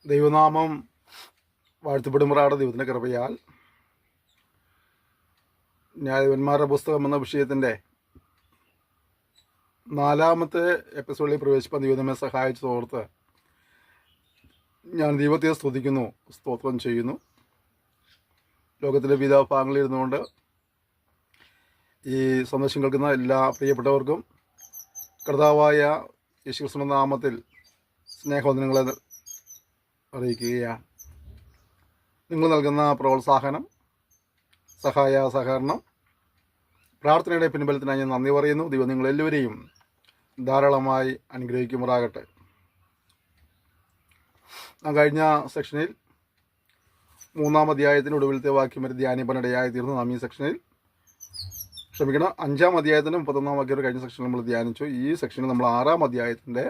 ദൈവനാമം വാഴ്ത്തപ്പെടുമാറാടെ. ദൈവത്തിൻ്റെ കൃപയാൽ ന്യായാധിപന്മാരുടെ പുസ്തകം എന്ന വിഷയത്തിൻ്റെ 4ാമത്തെ എപ്പിസോഡിൽ പ്രവേശിപ്പാൻ ദൈവം നമ്മെ സഹായിച്ചതോർത്ത് ഞാൻ ദൈവത്തെ സ്തുതിക്കുന്നു, സ്തോത്രം ചെയ്യുന്നു. ലോകത്തിലെ വിവിധ ഭാഗങ്ങളിൽ ഇരുന്നുകൊണ്ട് ഈ സന്ദേശം കേൾക്കുന്ന എല്ലാ പ്രിയപ്പെട്ടവർക്കും കർത്താവായ യേശുക്രിസ്തുവിന്റെ നാമത്തിൽ സ്നേഹവന്ദനങ്ങളെ അറിയിക്കുകയാണ്. നിങ്ങൾ നൽകുന്ന പ്രോത്സാഹനം, സഹകരണം, പ്രാർത്ഥനയുടെ പിൻബലത്തിനായി ഞാൻ നന്ദി പറയുന്നു. ദൈവം നിങ്ങളെല്ലാവരെയും ധാരാളമായി അനുഗ്രഹിക്കുമാറാകട്ടെ. കഴിഞ്ഞ സെക്ഷനിൽ 3-ാം അധ്യായത്തിൻ്റെ ഒടുവിലത്തെ വാക്യം വരെ ധ്യാനിപ്പനിടയായി തീർന്നു. നാം ഈ സെക്ഷനിൽ 5-ാം അധ്യായത്തിൻ്റെ 31-ാം വാക്യം വരെ കഴിഞ്ഞ സെക്ഷനിൽ നമ്മൾ ധ്യാനിച്ചു. ഈ സെക്ഷനിൽ നമ്മൾ 6-ാം അധ്യായത്തിൻ്റെ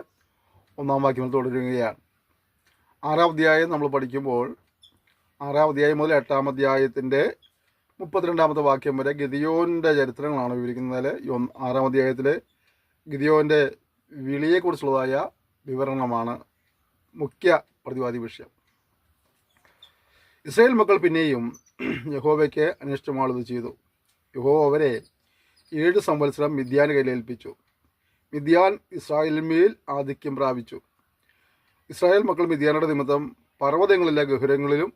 1-ാം വാക്യം തുടരുകയാണ്. 6-ാം അധ്യായം നമ്മൾ പഠിക്കുമ്പോൾ 6-ാം അധ്യായം മുതൽ 8-ാം അധ്യായത്തിൻ്റെ 32-ാമത്തെ വാക്യം വരെ ഗിദിയോൻ്റെ ചരിത്രങ്ങളാണ് വിവരിക്കുന്നതിൽ 6-ാം അധ്യായത്തിൽ ഗിദിയോൻ്റെ വിളിയെക്കുറിച്ചുള്ളതായ വിവരണമാണ് മുഖ്യ പ്രതിവാദി വിഷയം. ഇസ്രായേൽ മക്കൾ പിന്നെയും യഹോവയ്ക്ക് അനിഷ്ടമാളത് ചെയ്തു. യഹോവ അവരെ 7 സംവത്സരം മിദ്യാന് കയ്യിലേൽപ്പിച്ചു. മിദ്യാൻ ഇസ്രായേലിന്മേൽ ആധിക്യം പ്രാപിച്ചു. ഇസ്രായേൽ മക്കൾ മിദ്യാനുടെ നിമിത്തം പർവ്വതങ്ങളിലെ ഗഹുരങ്ങളിലും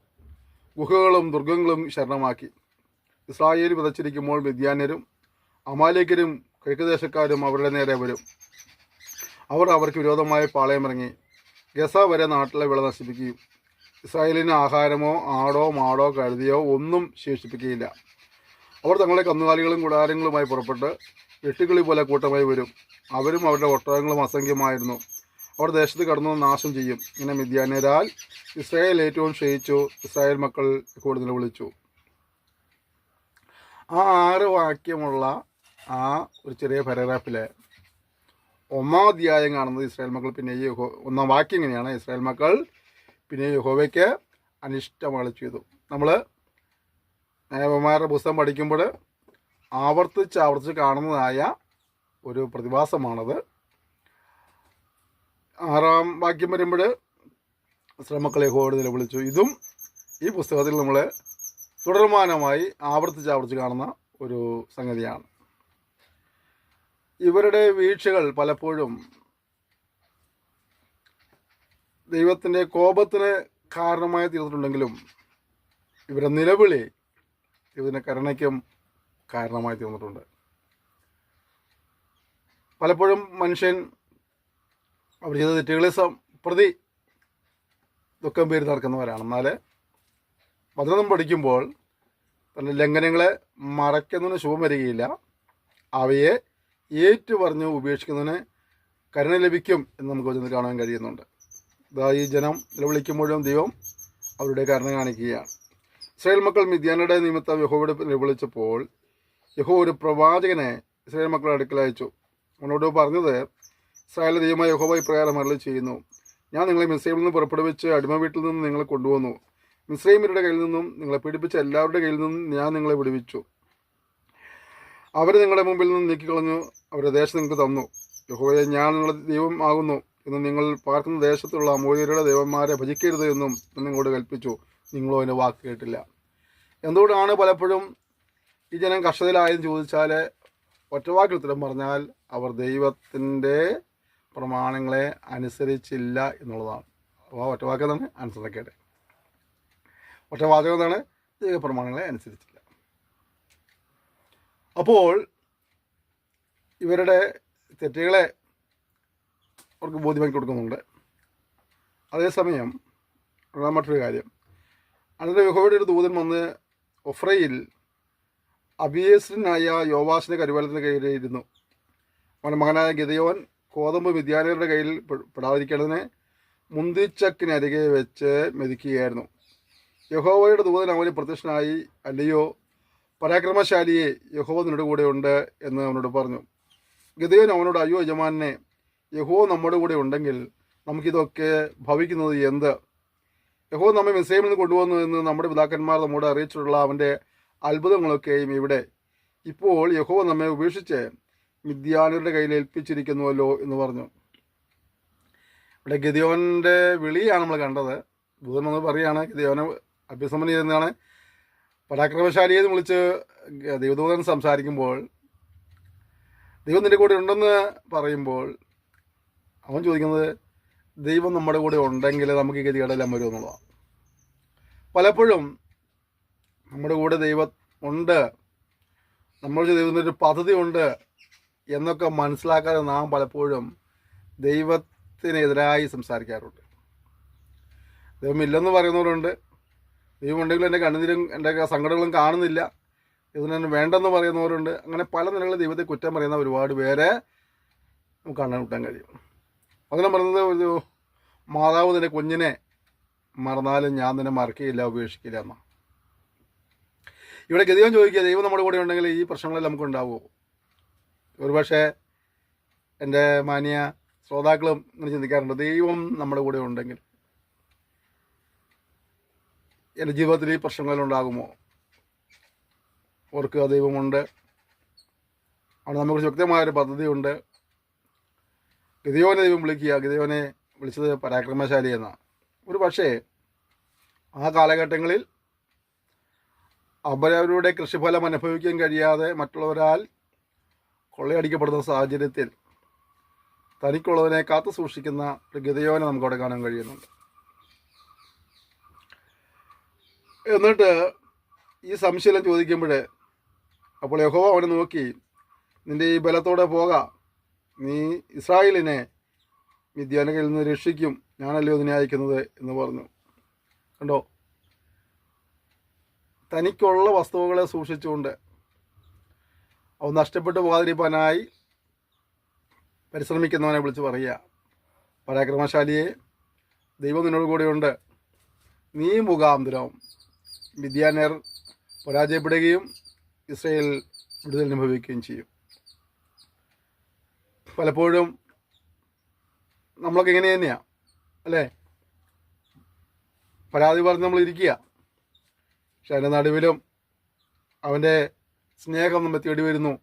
ഗുഹകളും ദുർഗങ്ങളും ശരണമാക്കി. ഇസ്രായേൽ വിതച്ചിരിക്കുമ്പോൾ മിദ്യാന്യരും അമാലേക്കരും കിഴക്കുദേശക്കാരും അവരുടെ നേരെ വരും. അവർ അവർക്ക് വിരോധമായി പാളയമിറങ്ങി ഗസ വരെ നാട്ടിലെ വിള നശിപ്പിക്കുകയും ഇസ്രായേലിന് ആഹാരമോ ആടോ മാടോ കഴുതിയോ ഒന്നും ശേഷിപ്പിക്കുകയില്ല. അവർ തങ്ങളുടെ കന്നുകാലികളും കൂടാരങ്ങളുമായി പുറപ്പെട്ട് വെട്ടുകിളി പോലെ കൂട്ടമായി വരും. അവരും അവരുടെ ഒട്ടകങ്ങളും അസംഖ്യമായിരുന്നു. അവർ ദേശത്ത് കടന്നു നാശം ചെയ്യും. ഇങ്ങനെ മിദ്യാന്യരാൽ ഇസ്രായേൽ ഏറ്റവും ക്ഷയിച്ചു. ഇസ്രായേൽ മക്കൾ കൂടുതൽ വിളിച്ചു. ആ 6 വാക്യമുള്ള ആ ഒരു ചെറിയ പാരഗ്രാഫിലെ 1-ാം അധ്യായം കാണുന്നത് ഇസ്രായേൽ മക്കൾ പിന്നെ 1-ാം വാക്യം ഇങ്ങനെയാണ്: ഇസ്രായേൽ മക്കൾ പിന്നെ യഹോവയ്ക്ക് അനിഷ്ടമാളി ചെയ്തു. നമ്മൾ ന്യായാധിപന്മാരുടെ പുസ്തകം പഠിക്കുമ്പോൾ ആവർത്തിച്ച് കാണുന്നതായ ഒരു പ്രതിഭാസമാണത്. 6-ാം വാക്യം വരുമ്പോൾ ഇസ്രായേൽ മക്കളെ യഹോവയോട് നിലവിളിച്ചു. ഇതും ഈ പുസ്തകത്തിൽ നമ്മൾ തുടർമാനമായി ആവർത്തിച്ച് കാണുന്ന ഒരു സംഗതിയാണ്. ഇവരുടെ വീഴ്ചകൾ പലപ്പോഴും ദൈവത്തിൻ്റെ കോപത്തിന് കാരണമായി തീർന്നിട്ടുണ്ടെങ്കിലും ഇവരുടെ നിലവിളി ദൈവത്തിൻ്റെ കരുണയ്ക്കും കാരണമായി തീർന്നിട്ടുണ്ട്. പലപ്പോഴും മനുഷ്യൻ അവർ ചെയ്ത തെറ്റുകളെ പ്രതി ദുഃഖം പേര് നടക്കുന്നവരാണ്. എന്നാൽ വചനം പഠിക്കുമ്പോൾ തൻ്റെ ലംഘനങ്ങളെ മറയ്ക്കുന്നതിന് ശുഭം വരികയില്ല. അവയെ ഏറ്റുപറഞ്ഞ് ഉപേക്ഷിക്കുന്നതിന് കരുണ ലഭിക്കും എന്ന് നമുക്ക് വചനത്തിൽ കാണാൻ കഴിയുന്നുണ്ട്. ഈ ജനം നിലവിളിക്കുമ്പോഴും ദൈവം അവരുടെ കരുണ കാണിക്കുകയാണ്. ഇസ്രായേൽ മക്കൾ മിദ്യാനുടെ നിമിത്തം യഹോവയോട് നിലവിളിച്ചപ്പോൾ യഹോവ ഒരു പ്രവാചകനെ ഇസ്രായേൽ മക്കളുടെ അടുക്കൽ അയച്ചു. അവനോട് പറഞ്ഞത്: ഇസ്രായേൽ ദൈവമായ യഹോവ ഇപ്രകാരം അരുളി ചെയ്യുന്നു, ഞാൻ നിങ്ങളെ മിസ്രൈമിൽ നിന്ന് പുറപ്പെടുവിച്ച് അടിമ വീട്ടിൽ നിന്ന് നിങ്ങളെ കൊണ്ടുവന്നു. മിസ്രൈമ്യരുടെ കയ്യിൽ നിന്നും നിങ്ങളെ പീഡിപ്പിച്ച എല്ലാവരുടെ കയ്യിൽ നിന്നും ഞാൻ നിങ്ങളെ വിടുവിച്ചു. അവർ നിങ്ങളുടെ മുമ്പിൽ നിന്ന് നീക്കിക്കളഞ്ഞു. അവരുടെ ദേശം നിങ്ങൾക്ക് തന്നു. യഹോവയെ ഞാൻ നിങ്ങളുടെ ദൈവം ആകുന്നു എന്ന് നിങ്ങൾ പാർക്കുന്ന ദേശത്തുള്ള അമോര്യരുടെ ദൈവന്മാരെ ഭജിക്കരുത് എന്നും നിങ്ങളോട് കൽപ്പിച്ചു. നിങ്ങളോ അതിൻ്റെ വാക്ക് കേട്ടില്ല. എന്തുകൊണ്ടാണ് പലപ്പോഴും ഈ ജനം കഷ്ടതയിലായെന്ന് ചോദിച്ചാൽ ഒറ്റവാക്കിൽ ഉത്തരം പറഞ്ഞാൽ അവർ ദൈവത്തിൻ്റെ പ്രമാണങ്ങളെ അനുസരിച്ചില്ല എന്നുള്ളതാണ്. അപ്പോൾ ഒറ്റവാക്കം തന്നെ അനുസരിക്കട്ടെ. ഒറ്റവാചകം എന്താണ്? ദൈവ പ്രമാണങ്ങളെ അനുസരിച്ചില്ല. അപ്പോൾ ഇവരുടെ തെറ്റുകളെ അവർക്ക് ബോധ്യമാക്കി കൊടുക്കുന്നുണ്ട്. അതേസമയം മറ്റൊരു കാര്യം, അതിൻ്റെ യഹോവയുടെ ഒരു ദൂതൻ വന്ന് ഒഫ്രയിൽ അബിയേസ്രനായ യോവാശിൻ്റെ കരുവേലത്തിൻ്റെ കയ്യിലിരുന്നു. അവൻ്റെ മകനായ ഗിദെയോൻ കോതമ്പ് മിദ്യാന്യരുടെ കയ്യിൽ പെടാതിരിക്കേണ്ടതിന് മുന്തിച്ചക്കിനരികെ വെച്ച് മെതിക്കുകയായിരുന്നു. യഹോവയുടെ ദൂതൻ അവന് പ്രത്യക്ഷനായി, അല്ലയോ പരാക്രമശാലിയെ, യഹോവ നിന്നോട് കൂടെ ഉണ്ട് എന്ന് അവനോട് പറഞ്ഞു. ഗിദെയോൻ അവനോട്: അയ്യോ യജമാനെ, യഹോവ നമ്മുടെ കൂടെ ഉണ്ടെങ്കിൽ നമുക്കിതൊക്കെ ഭവിക്കുന്നത് എന്ത്? യഹോവ നമ്മെ മിസ്രൈമിൽ നിന്ന് കൊണ്ടുവന്നു എന്ന് നമ്മുടെ പിതാക്കന്മാർ നമ്മോട് അറിയിച്ചിട്ടുള്ള അവൻ്റെ അത്ഭുതങ്ങളൊക്കെയും ഇവിടെ. ഇപ്പോൾ യഹോവ നമ്മെ ഉപേക്ഷിച്ച് മിദ്യാന്യരുടെ കയ്യിൽ ഏൽപ്പിച്ചിരിക്കുന്നുവല്ലോ എന്ന് പറഞ്ഞു. ഇവിടെ ഗിദെയോൻ്റെ വിളിയാണ് നമ്മൾ കണ്ടത്. ദൂതൻ വന്ന് പറയുകയാണ്, ഗിദെയോനെ അഭ്യസമനം ചെയ്യുന്നതാണ്. പരാക്രമശാലിയെ എന്ന് വിളിച്ച് ദൈവദൂതൻ സംസാരിക്കുമ്പോൾ, ദൈവം നിൻ്റെ കൂടെ ഉണ്ടെന്ന് പറയുമ്പോൾ അവൻ ചോദിക്കുന്നത്, ദൈവം നമ്മുടെ കൂടെ ഉണ്ടെങ്കിൽ നമുക്ക് ഈ ഗതികേടെല്ലാം വരും എന്നുള്ളതാണ്. പലപ്പോഴും നമ്മുടെ കൂടെ ദൈവം ഉണ്ട്, നമ്മൾ ദൈവത്തിൻ്റെ ഒരു പദ്ധതി ഉണ്ട് എന്നൊക്കെ മനസ്സിലാക്കാതെ നാം പലപ്പോഴും ദൈവത്തിനെതിരായി സംസാരിക്കാറുണ്ട്. ദൈവമില്ലെന്ന് പറയുന്നവരുണ്ട്, ദൈവമുണ്ടെങ്കിലും എൻ്റെ കണ്ണുനീരും എൻ്റെ സങ്കടങ്ങളും കാണുന്നില്ല, ഇതിന് തന്നെ വേണ്ടെന്ന് പറയുന്നവരുണ്ട്. അങ്ങനെ പല നിലകളിൽ ദൈവത്തെ കുറ്റം പറയുന്ന ഒരുപാട് പേരെ നമുക്ക് കണ്ടുമുട്ടാൻ കഴിയും. അങ്ങനെ പറയുന്നത്, ഒരു മാതാവ് നിൻ്റെ കുഞ്ഞിനെ മറന്നാലും ഞാൻ നിന്നെ മറക്കുകയില്ല, ഉപേക്ഷിക്കില്ല എന്നാണ്. ഇവിടെ ഗതിയോൻ ചോദിക്കുക, ദൈവം നമ്മുടെ കൂടെ ഉണ്ടെങ്കിൽ ഈ പ്രശ്നങ്ങളെല്ലാം നമുക്ക് ഉണ്ടാവുമോ? ഒരുപക്ഷെ എൻ്റെ മാന്യ ശ്രോതാക്കളും ഇങ്ങനെ ചിന്തിക്കാറുണ്ട്, ദൈവം നമ്മുടെ കൂടെ ഉണ്ടെങ്കിൽ എൻ്റെ ജീവിതത്തിൽ ഈ പ്രശ്നങ്ങളുണ്ടാകുമോ? ഓർക്കുക, ദൈവമുണ്ട്, അവിടെ നമുക്കൊരു ശക്തമായൊരു പദ്ധതിയുണ്ട്. ഗിദെയോനെ ദൈവം വിളിക്കുക, ഗിദെയോനെ വിളിച്ചത് പരാക്രമശാലി എന്നാണ്. ഒരു പക്ഷേ ആ കാലഘട്ടങ്ങളിൽ അവരവരുടെ കൃഷിഫലം അനുഭവിക്കാൻ കഴിയാതെ മറ്റുള്ളവരാൽ കൊള്ളയടിക്കപ്പെടുന്ന സാഹചര്യത്തിൽ തനിക്കുള്ളതിനെ കാത്തു സൂക്ഷിക്കുന്ന ഒരു ഗിദെയോനെ നമുക്കവിടെ കാണാൻ കഴിയുന്നുണ്ട്. എന്നിട്ട് ഈ സംശയം ചോദിക്കുമ്പോൾ, അപ്പോൾ യഹോവ അവനെ നോക്കി, നിൻ്റെ ഈ ബലത്തോടെ പോകാം, നീ ഇസ്രായേലിനെ മിദ്യാനിൽ നിന്ന് രക്ഷിക്കും, ഞാനല്ലയോ നിന്നെ അയക്കുന്നത് എന്ന് പറഞ്ഞു. കണ്ടോ, തനിക്കുള്ള വസ്തുക്കളെ സൂക്ഷിച്ചുകൊണ്ട് അവ നഷ്ടപ്പെട്ടു പോകാതിരിക്കാനായി പരിശ്രമിക്കുന്നവനെ വിളിച്ച് പറയുക, പരാക്രമശാലിയെ, ദൈവം നിന്നോട് കൂടെയുണ്ട്, നീ മുഖാന്തരം മിദ്യാന്യർ പരാജയപ്പെടുകയും ഇസ്രായേൽ വിടുതൽ അനുഭവിക്കുകയും ചെയ്യും. പലപ്പോഴും നമ്മളൊക്കെ ഇങ്ങനെ തന്നെയാണ് അല്ലേ? പരാതി പറഞ്ഞ് നമ്മൾ ഇരിക്കുക, പക്ഷെ അതിൻ്റെ നടുവിലും അവൻ്റെ സ്നേഹം നമ്മെ തേടി വരുന്നു,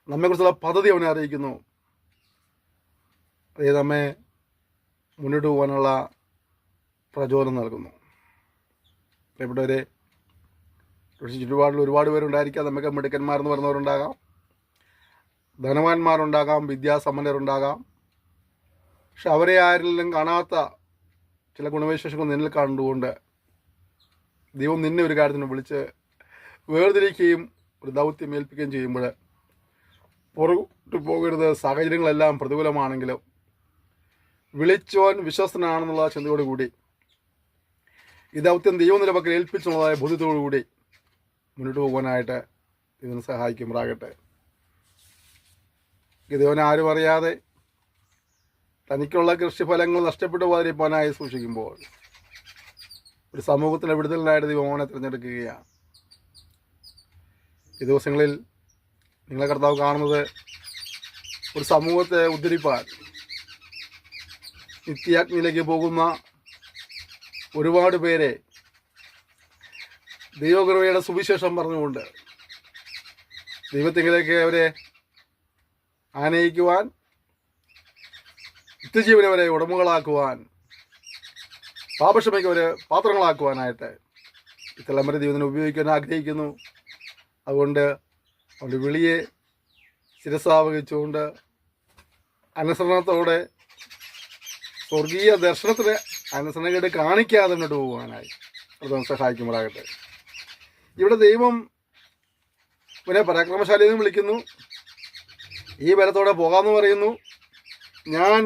നമ്മെക്കുറിച്ചുള്ള പദ്ധതി അവനെ അറിയിക്കുന്നു, അത് നമ്മെ മുന്നോട്ട് പോകാനുള്ള പ്രചോദനം നൽകുന്നു. പ്രിയപ്പെട്ടവരെ, ചുറ്റുപാടിൽ ഒരുപാട് പേരുണ്ടായിരിക്കാം. നമുക്ക് മിടുക്കന്മാരെന്ന് പറഞ്ഞവരുണ്ടാകാം, ധനവാന്മാരുണ്ടാകാം, വിദ്യാസമ്പന്നരുണ്ടാകാം. പക്ഷെ അവരെ ആരിലും കാണാത്ത ചില ഗുണവിശേഷങ്ങൾ നിന്നിൽ കണ്ടുകൊണ്ട് ദൈവം നിന്നെ ഒരു കാര്യത്തിന് വിളിച്ച് വേർതിരിക്കുകയും ഒരു ദൗത്യം ഏൽപ്പിക്കുകയും ചെയ്യുമ്പോൾ പുറകോട്ട് പോകരുത്. സാഹചര്യങ്ങളെല്ലാം പ്രതികൂലമാണെങ്കിലും വിളിച്ചോൻ വിശ്വസ്തനാണെന്നുള്ള ചിന്തയോടുകൂടി ഈ ദൗത്യം ദൈവം നിന്റെ പക്കൽ ഏൽപ്പിച്ചുള്ളതായ ബോധ്യത്തോടുകൂടി മുന്നോട്ട് പോകാനായിട്ട് ഇതിന് സഹായിക്കുമാറാകട്ടെ. ഗിദെയോൻ ആരും അറിയാതെ തനിക്കുള്ള കൃഷിഫലങ്ങൾ നഷ്ടപ്പെട്ടു പോകാതിരിക്കാനായി സൂക്ഷിക്കുമ്പോൾ ഒരു സമൂഹത്തിൻ്റെ വിടുതലിനായിട്ട് ദൈവം അവനെ തിരഞ്ഞെടുക്കുകയാണ്. ഈ ദിവസങ്ങളിൽ നിങ്ങളെ കർത്താവ് കാണുന്നത് ഒരു സമൂഹത്തെ ഉദ്ധരിപ്പാൻ നിത്യാഗ്നിയിലേക്ക് പോകുന്ന ഒരുപാട് പേരെ ദൈവകൃപയുടെ സുവിശേഷം പറഞ്ഞുകൊണ്ട് ദൈവത്തിലേക്ക് അവരെ ആനയിക്കുവാൻ, നിത്യജീവനെ അവരെ ഉടമകളാക്കുവാൻ, പാപക്ഷമയ്ക്ക് അവരെ പാത്രങ്ങളാക്കുവാനായിട്ട് ഈ തലമുറ ദൈവത്തിനെ ഉപയോഗിക്കാൻ ആഗ്രഹിക്കുന്നു. അതുകൊണ്ട് അവൻ്റെ വിളിയെ ശിരസാവഹിച്ചുകൊണ്ട് അനുസരണത്തോടെ സ്വർഗീയ ദർശനത്തിന് അനുസരണക്കേട് കാണിക്കാതെ മുന്നോട്ട് പോകുവാനായി അത് സഹായിക്കുമാറാകട്ടെ. ഇവിടെ ദൈവം ഇവനെ പരാക്രമശാലിയെന്ന് വിളിക്കുന്നു, ഈ ബലത്തോടെ പോകാമെന്ന് പറയുന്നു, ഞാൻ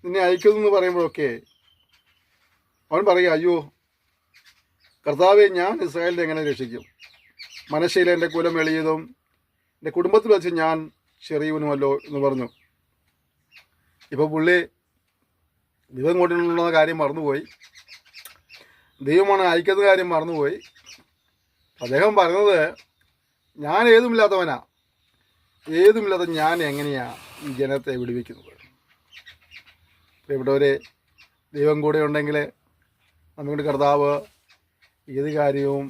നിന്നെ അയക്കുന്നു എന്ന് പറയുമ്പോഴൊക്കെ അവൻ പറയുക, അയ്യോ കർത്താവെ, ഞാൻ ഇസ്രായേലിനെ എങ്ങനെ രക്ഷിക്കും? മനശ്ശയിലെ എൻ്റെ കുലം എളിയതും എൻ്റെ കുടുംബത്തിൽ വെച്ച് ഞാൻ ചെറിയവനുമല്ലോ എന്ന് പറഞ്ഞു. ഇപ്പോൾ പുള്ളി ദൈവം കൊണ്ടുള്ള കാര്യം മറന്നുപോയി, ദൈവമാണ് അയക്കുന്ന കാര്യം മറന്നുപോയി. അദ്ദേഹം പറഞ്ഞത്, ഞാൻ ഏതുമില്ലാത്തവനാ, ഏതുമില്ലാത്ത ഞാൻ എങ്ങനെയാണ് ഈ ജനത്തെ വിടുവിക്കുന്നത്? പ്രിയപ്പെട്ടവരെ, ദൈവം കൂടെ ഉണ്ടെങ്കിൽ നമ്മുടെ കർത്താവ് ഏത് കാര്യവും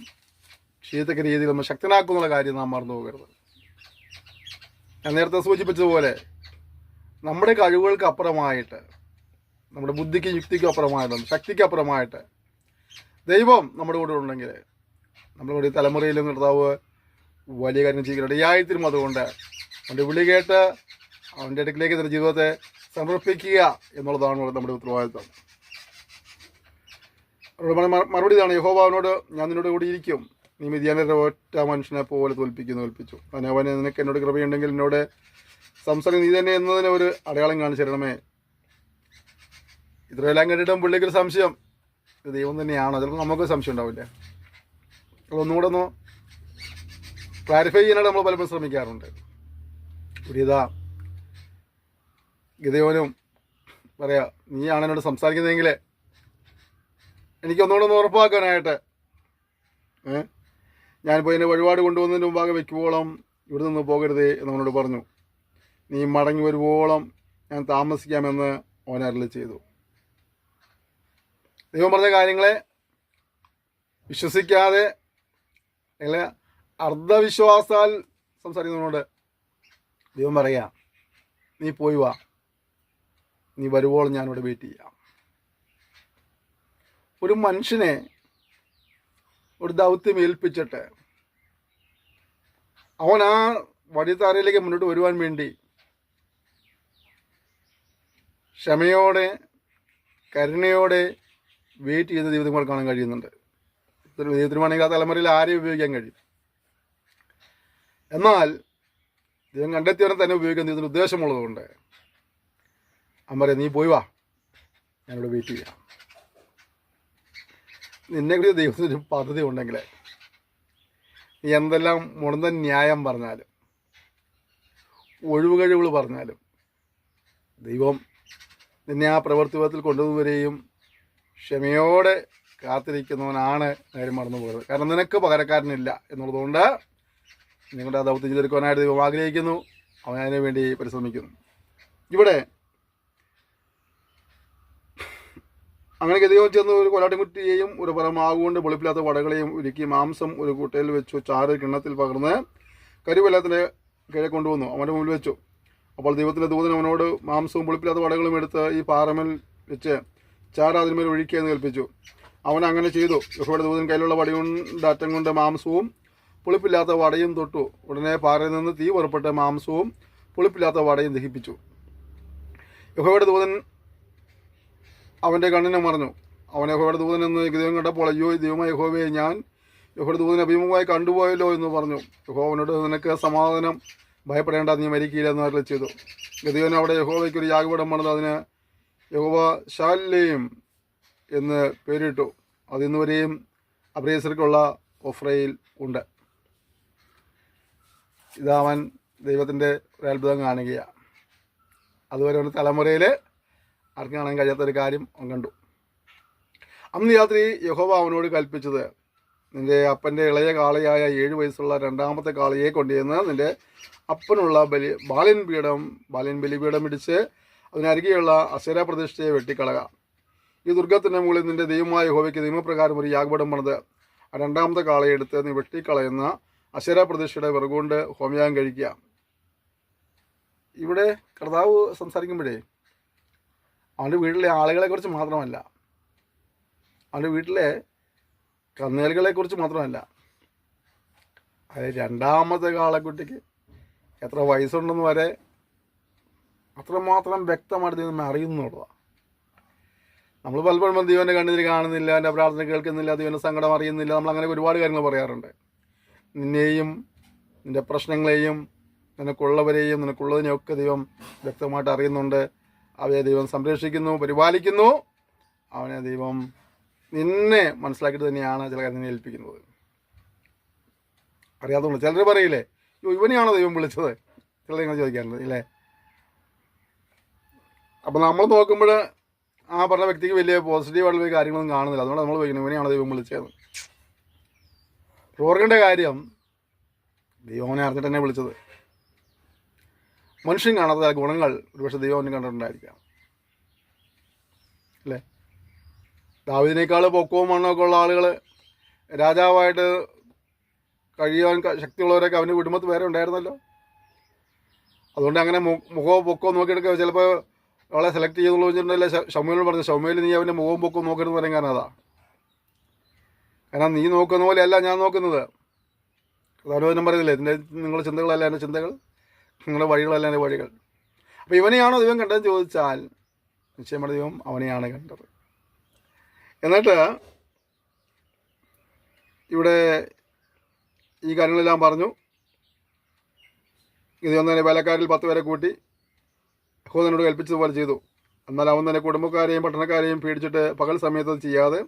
ചെയ്യത്തക്ക രീതിയിൽ നമ്മൾ ശക്തനാക്കുന്നുള്ള കാര്യം നാം മറന്നു പോകരുത്. ഞാൻ നേരത്തെ സൂചിപ്പിച്ചതുപോലെ നമ്മുടെ കഴിവുകൾക്ക് അപ്പുറമായിട്ട് നമ്മുടെ ബുദ്ധിക്കും യുക്തിക്കും അപ്പുറമായിട്ട്, ശക്തിക്ക് അപ്പുറമായിട്ട് ദൈവം നമ്മുടെ കൂടെ ഉണ്ടെങ്കിൽ നമ്മുടെ തലമുറയിലും കർത്താവ് വലിയ കാര്യം ചെയ്യുക ഇടയായിത്തീരും. അതുകൊണ്ട് അവൻ്റെ വിളി കേട്ട് അവൻ്റെ അടുക്കിലേക്ക് തന്റെ ജീവിതത്തെ സമർപ്പിക്കുക എന്നുള്ളതാണ് നമ്മുടെ ഉത്തരവാദിത്വം. അവരുടെ മറുപടി ഇതാണ്: യഹോവ അവനോട്, ഞാൻ നിന്നോട് കൂടി ഇരിക്കും, നീ മിദ്യാനരുടെ ഒറ്റ മനുഷ്യനെ പോലെ തോൽപ്പിച്ചു. അവനെ നിനക്ക് എന്നോട് കൃപയുണ്ടെങ്കിൽ എന്നോട് സംസാരം നീ തന്നെ എന്നതിന് ഒരു അടയാളം കാണിച്ചു തരണമേ. ഇത്രയെല്ലാം കേട്ടിട്ടും പുള്ളിക്കൊരു സംശയം, ഇത് ദൈവം തന്നെയാണോ? ചിലപ്പോൾ നമുക്ക് സംശയം ഉണ്ടാവില്ലേ? അതൊന്നുകൂടെ ഒന്ന് ക്ലാരിഫൈ ചെയ്യാനായിട്ട് നമ്മൾ പലപ്പോഴും ശ്രമിക്കാറുണ്ട്. ഇതാ ഗിദെയോനും പറയാ, നീയാണ് എന്നോട് സംസാരിക്കുന്നതെങ്കിൽ എനിക്കൊന്നുകൂടെ ഒന്ന് ഉറപ്പാക്കാനായിട്ട് ഞാനിപ്പോൾ ഇതിൻ്റെ വഴിപാട് കൊണ്ടുവന്നതിന് മുമ്പാകെ വയ്ക്കുവോളം ഇവിടെ നിന്ന് പോകരുതേ എന്നവനോട് പറഞ്ഞു. നീ മടങ്ങി വരുവോളം ഞാൻ താമസിക്കാമെന്ന് അവൻ അരുളി ചെയ്തു. ദൈവം പറഞ്ഞ കാര്യങ്ങളെ വിശ്വസിക്കാതെ അല്ലെങ്കിൽ അർദ്ധവിശ്വാസാൽ സംസാരിക്കുന്നതിനോട് ദൈവം പറയാ, നീ പോയി വാ, നീ വരുവോളം ഞാനിവിടെ വെയിറ്റ് ചെയ്യാം. ഒരു മനുഷ്യനെ ഒരു ദൗത്യം ഏൽപ്പിച്ചിട്ട് അവൻ ആ വഴിത്താരയിലേക്ക് മുന്നോട്ട് വരുവാൻ വേണ്ടി ക്ഷമയോടെ കരുണയോടെ വെയിറ്റ് ചെയ്യുന്ന ദൈവങ്ങൾ കാണാൻ കഴിയുന്നുണ്ട്. ദൈവത്തിന് വേണമെങ്കിൽ ആ തലമുറയിൽ ആരെയും ഉപയോഗിക്കാൻ കഴിയും. എന്നാൽ ദൈവം കണ്ടെത്തിയവനെ തന്നെ ഉപയോഗിക്കാൻ ദൈവത്തിന് ഉദ്ദേശമുള്ളതുകൊണ്ട് അവൻ പറയാം, നീ പോയി വാ, ഞാനിവിടെ വെയിറ്റ് ചെയ്യാം. നിന്നെക്കുറിച്ച് ദൈവത്തിനൊരു പദ്ധതി ഉണ്ടെങ്കിൽ നീ എന്തെല്ലാം മുടന്തൻ ന്യായം പറഞ്ഞാലും ഒഴിവുകഴിവുകൾ പറഞ്ഞാലും ദൈവം നിന്നെ ആ പ്രവൃത്തിപഥത്തിൽ കൊണ്ടുവരെയും ക്ഷമയോടെ കാത്തിരിക്കുന്നവനാണ് നേരം മറന്നു പോയത്. കാരണം നിനക്ക് പകരക്കാരനില്ല എന്നുള്ളതുകൊണ്ട് നിങ്ങളുടെ ആ ദൗത്യം ചെയ്തെടുക്കുവാനായിട്ട് ദൈവം ആഗ്രഹിക്കുന്നു. അവൻ അതിനു വേണ്ടി പരിശ്രമിക്കുന്നു. ഇവിടെ അങ്ങനെ ഗതികോൻ ചെന്ന് ഒരു കൊലാട്ടിൻകുറ്റിയെയും ഒരു പറമാവുകൊണ്ട് വെളുപ്പില്ലാത്ത വടകളെയും ഒരുക്കി മാംസം ഒരു കുട്ടയിൽ വെച്ചു ചാറ് കിണ്ണത്തിൽ പകർന്ന് കരിവെള്ളത്തിൻ്റെ കീഴെ കൊണ്ടുവന്നു അവൻ്റെ മുമ്പിൽ വെച്ചു. അപ്പോൾ ദൈവത്തിൻ്റെ ദൂതൻ അവനോട് മാംസവും വെളുപ്പില്ലാത്ത വടകളും എടുത്ത് ഈ പാറമേൽ വെച്ച് ചാറ് അതിന്മേൽ ഒഴിക്കുകയെന്ന് കൽപ്പിച്ചു. അവൻ അങ്ങനെ ചെയ്തു. യഹോവയുടെ ദൂതൻ കയ്യിലുള്ള വടികൊണ്ട് അറ്റം കൊണ്ട് മാംസവും പുളിപ്പില്ലാത്ത വടയും തൊട്ടു. ഉടനെ പാറയിൽ നിന്ന് തീ പുറപ്പെട്ട് മാംസവും പുളിപ്പില്ലാത്ത വടയും ദഹിപ്പിച്ചു. യഹോവയുടെ ദൂതൻ അവൻ്റെ കണ്ണിനെ മറഞ്ഞു. അവൻ യഹോവയുടെ ദൂതൻ എന്ന് ഗിദെയോൻ കണ്ടപ്പോൾ, അയ്യോ ദൈവമായ യഹോവയെ, ഞാൻ യഹോവയുടെ ദൂതനെ അഭിമുഖമായി കണ്ടുപോയല്ലോ എന്ന് പറഞ്ഞു. യഹോവനോട്, നിനക്ക് സമാധാനം, ഭയപ്പെടേണ്ട, നീ മരിക്കില്ല എന്ന് അരുളി ചെയ്തു. ഗിദെയോൻ അവിടെ യഹോവയ്ക്ക് ഒരു യാഗപീഠം പണിത് അതിന് യഹോവ ശാലേം എന്ന് പേരിട്ടു. അത് ഇന്നുവരെയും അബ്രേസർക്കുള്ള ഒഫ്രയിൽ ഉണ്ട്. ഇതവൻ ദൈവത്തിൻ്റെ ഒരു അത്ഭുതം കാണുകയാണ്. അതുവരെ ഒരു തലമുറയിൽ ആർക്കും കാണാൻ കഴിയാത്തൊരു കാര്യം അവൻ കണ്ടു. അന്ന് രാത്രി യഹോവ അവനോട് കൽപ്പിച്ചത്, നിന്റെ അപ്പൻ്റെ ഇളയ കാളയായ 7 വയസ്സുള്ള രണ്ടാമത്തെ കാളയെ കൊണ്ടുചെന്ന് നിന്റെ അപ്പനുള്ള ബാല്യൻ ബലിപീഠം ഇടിച്ച് അതിനരികെയുള്ള അശേരാ പ്രതിഷ്ഠയെ വെട്ടിക്കളക. ഈ ദുർഗത്തിൻ്റെ മുകളിൽ നിന്റെ ദൈവമായ യഹോവയ്ക്ക് നിയമപ്രകാരം ഒരു യാഗപീഠം പണിത് ആ രണ്ടാമത്തെ കാളയെ എടുത്ത് നീ വെട്ടിക്കളയുന്ന അശേരാ പ്രതിഷ്ഠയുടെ വിറകുകൊണ്ട് ഹോമയാഗം കഴിക്കുക. ഇവിടെ കർത്താവ് സംസാരിക്കുമ്പോഴേ അവൻ്റെ വീട്ടിലെ ആളുകളെക്കുറിച്ച് മാത്രമല്ല, അവൻ്റെ വീട്ടിലെ കന്നുകാലികളെക്കുറിച്ച് മാത്രമല്ല, അതായത് രണ്ടാമത്തെ കാളക്കുട്ടിക്ക് എത്ര വയസ്സുണ്ടെന്ന് വരെ അത്രമാത്രം വ്യക്തമായിട്ട് നമ്മൾ അറിയുന്നുള്ളതാണ്. നമ്മൾ പലപ്പോഴും ദൈവൻ്റെ കണ്ണുനീര് കാണുന്നില്ല, എൻ്റെ പ്രാർത്ഥന കേൾക്കുന്നില്ല, ദൈവൻ്റെ സങ്കടം അറിയുന്നില്ല, നമ്മളങ്ങനെ ഒരുപാട് കാര്യങ്ങൾ പറയാറുണ്ട്. നിന്നെയും നിൻ്റെ പ്രശ്നങ്ങളെയും നിനക്കുള്ളവരെയും നിനക്കുള്ളതിനെയൊക്കെ ദൈവം വ്യക്തമായിട്ട് അറിയുന്നുണ്ട്. അവയെ ദൈവം സംരക്ഷിക്കുന്നു, പരിപാലിക്കുന്നു. അവനെ ദൈവം നിന്നെ മനസ്സിലാക്കിയിട്ട് തന്നെയാണ് ചില കാര്യങ്ങൾ ഏൽപ്പിക്കുന്നത്. അറിയാത്തതുകൊണ്ട് ചിലർ പറയില്ലേ, ഇവനെയാണോ ദൈവം വിളിച്ചത്? ചില നിങ്ങൾ ചോദിക്കാറുണ്ട് ഇല്ലേ? അപ്പം നമ്മൾ നോക്കുമ്പോൾ ആ പറഞ്ഞ വ്യക്തിക്ക് വലിയ പോസിറ്റീവായിട്ടുള്ള കാര്യങ്ങളൊന്നും കാണുന്നില്ല. അതുകൊണ്ട് നമ്മൾ ചോദിക്കുന്നത് ഇവനെയാണോ ദൈവം വിളിച്ചത്? ഓർക്കേണ്ട കാര്യം, ദൈവം അവനെ അറിഞ്ഞിട്ട് തന്നെ വിളിച്ചത്. മനുഷ്യൻ കാണാത്ത ഗുണങ്ങൾ ഒരുപക്ഷെ ദൈവം അവന് കണ്ടിട്ടുണ്ടായിരിക്കാം അല്ലേ? ദാവീദിനേക്കാൾ പൊക്കവും മണ്ണൊക്കെ ഉള്ള ആളുകൾ രാജാവായിട്ട് കഴിയാൻ ശക്തിയുള്ളവരൊക്കെ അവൻ്റെ കുടുംബത്തിൽ വേറെ ഉണ്ടായിരുന്നല്ലോ. അതുകൊണ്ട് അങ്ങനെ മുഖമോ പൊക്കോ നോക്കിയെടുക്കുക ചിലപ്പോൾ അവളെ സെലക്ട് ചെയ്തുള്ളൂ വെച്ചിട്ടുണ്ടല്ലേ ശമൂലിനോട് പറഞ്ഞു, ശമൂൽ നീ അവൻ്റെ മുഖം പൊക്കും നോക്കരുത് പറയാൻ കാരണം അതാ. കാരണം നീ നോക്കുന്ന പോലെയല്ല ഞാൻ നോക്കുന്നത്. ദൈവവചനം പറയുന്നില്ലേ, നിങ്ങളുടെ ചിന്തകളല്ല എൻ്റെ ചിന്തകൾ, നിങ്ങളുടെ വഴികളല്ല എൻ്റെ വഴികൾ. അപ്പോൾ ഇവനെയാണോ ദൈവം കണ്ടതെന്ന് ചോദിച്ചാൽ നിശ്ചയമായ ദൈവം അവനെയാണ് കണ്ടത്. എന്നിട്ട് ഇവിടെ ഈ കാര്യങ്ങളെല്ലാം പറഞ്ഞു. ഗിദെയോൻ തന്നെ വേലക്കാരിൽ 10 പേരെ കൂട്ടി യഹോവയോട് കൽപ്പിച്ചതുപോലെ ചെയ്തു. എന്നാൽ അവൻ തന്നെ കുടുംബക്കാരെയും പട്ടണക്കാരെയും പേടിച്ചിട്ട് പകൽ സമയത്ത് ചെയ്യാതെ